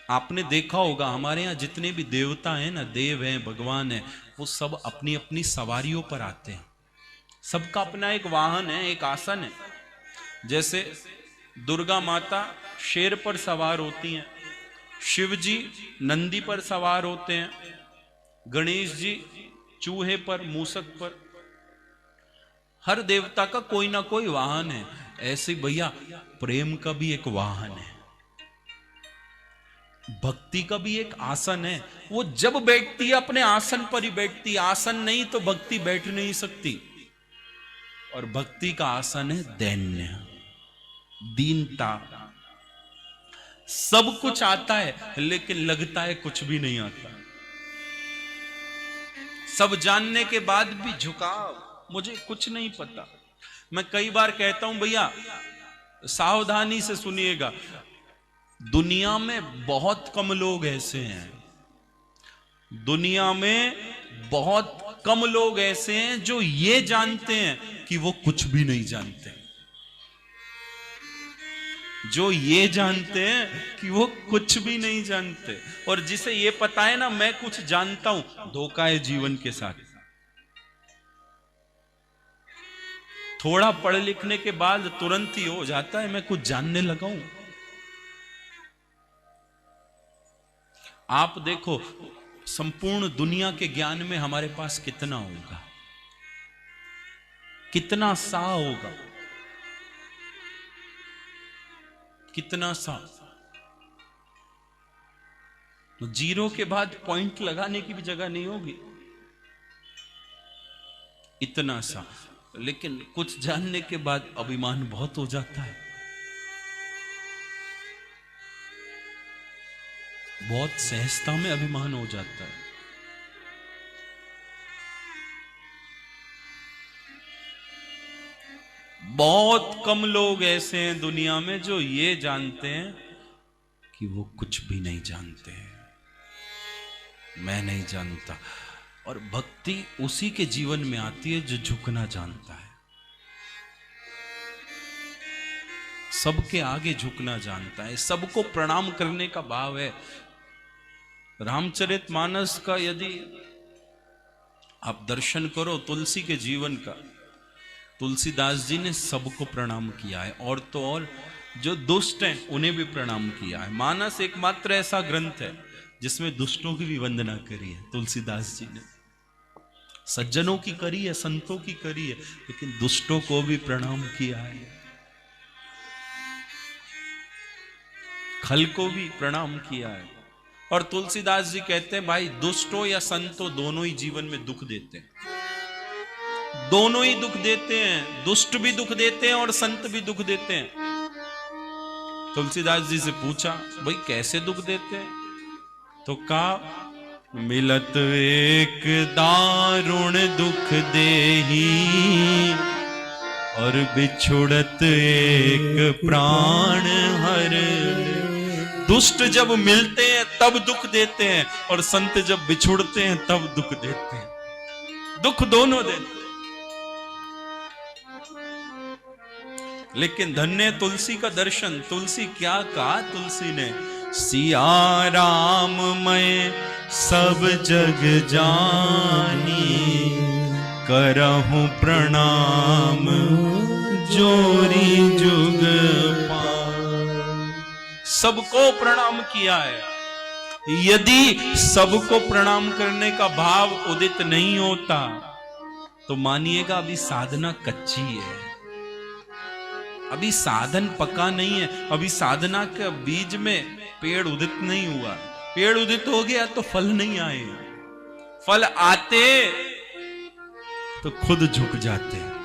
आपने देखा होगा हमारे यहाँ जितने भी देवता हैं ना, देव हैं, भगवान हैं, वो सब अपनी अपनी सवारियों पर आते हैं। सबका अपना एक वाहन है, एक आसन है। जैसे दुर्गा माता शेर पर सवार होती हैं, शिव जी नंदी पर सवार होते हैं, गणेश जी चूहे पर, मूसक पर। हर देवता का कोई ना कोई वाहन है। ऐसे भैया प्रेम का भी एक वाहन है, भक्ति का भी एक आसन है। वो जब बैठती है अपने आसन पर ही बैठती है, आसन नहीं तो भक्ति बैठ नहीं सकती। और भक्ति का आसन है दैन्य, दीनता। सब कुछ आता है लेकिन लगता है कुछ भी नहीं आता। सब जानने के बाद भी झुकाव, मुझे कुछ नहीं पता। मैं कई बार कहता हूं भैया सावधानी से सुनिएगा, दुनिया में बहुत कम लोग ऐसे हैं, दुनिया में बहुत कम लोग ऐसे हैं जो ये जानते हैं कि वो कुछ भी नहीं जानते, जो ये जानते हैं कि वो कुछ भी नहीं जानते। और जिसे ये पता है ना मैं कुछ जानता हूं, धोखा है जीवन के साथ। थोड़ा पढ़ लिखने के बाद तुरंत ही हो जाता है मैं कुछ जानने लगा हूं। आप देखो संपूर्ण दुनिया के ज्ञान में हमारे पास कितना होगा, कितना सा होगा, कितना सा। तो जीरो के बाद पॉइंट लगाने की भी जगह नहीं होगी, इतना सा। लेकिन कुछ जानने के बाद अभिमान बहुत हो जाता है, बहुत सहजता में अभिमान हो जाता है। बहुत कम लोग ऐसे हैं दुनिया में जो ये जानते हैं कि वो कुछ भी नहीं जानते हैं, मैं नहीं जानता। और भक्ति उसी के जीवन में आती है जो झुकना जानता है, सबके आगे झुकना जानता है, सबको प्रणाम करने का भाव है। रामचरितमानस का यदि आप दर्शन करो, तुलसी के जीवन का, तुलसीदास जी ने सबको प्रणाम किया है, और तो और जो दुष्ट हैं उन्हें भी प्रणाम किया है। मानस एकमात्र ऐसा ग्रंथ है जिसमें दुष्टों की भी वंदना करी है तुलसीदास जी ने। सज्जनों की करी है, संतों की करी है, लेकिन दुष्टों को भी प्रणाम किया है, खल को भी प्रणाम किया है। और तुलसीदास जी कहते हैं भाई दुष्टों या संतों दोनों ही जीवन में दुख देते हैं, दोनों ही दुख देते हैं, दुष्ट भी दुख देते हैं और संत भी दुख देते हैं। तुलसीदास जी से पूछा भाई कैसे दुख देते हैं, तो कहा मिलत एक दारुण दुख देही और बिछुड़त एक प्राण हर। दुष्ट जब मिलते हैं तब दुख देते हैं, और संत जब बिछुड़ते हैं तब दुख देते हैं, दुख दोनों देते हैं। लेकिन धन्य तुलसी का दर्शन। तुलसी क्या कहा तुलसी ने, सिया राम मैं सब जग जानी, करहूं प्रणाम जोरी जुग पार। सबको प्रणाम किया है। यदि सबको प्रणाम करने का भाव उदित नहीं होता तो मानिएगा अभी साधना कच्ची है, अभी साधन पका नहीं है, अभी साधना के बीज में पेड़ उदित नहीं हुआ। पेड़ उदित हो गया तो फल नहीं आए, फल आते तो खुद झुक जाते हैं।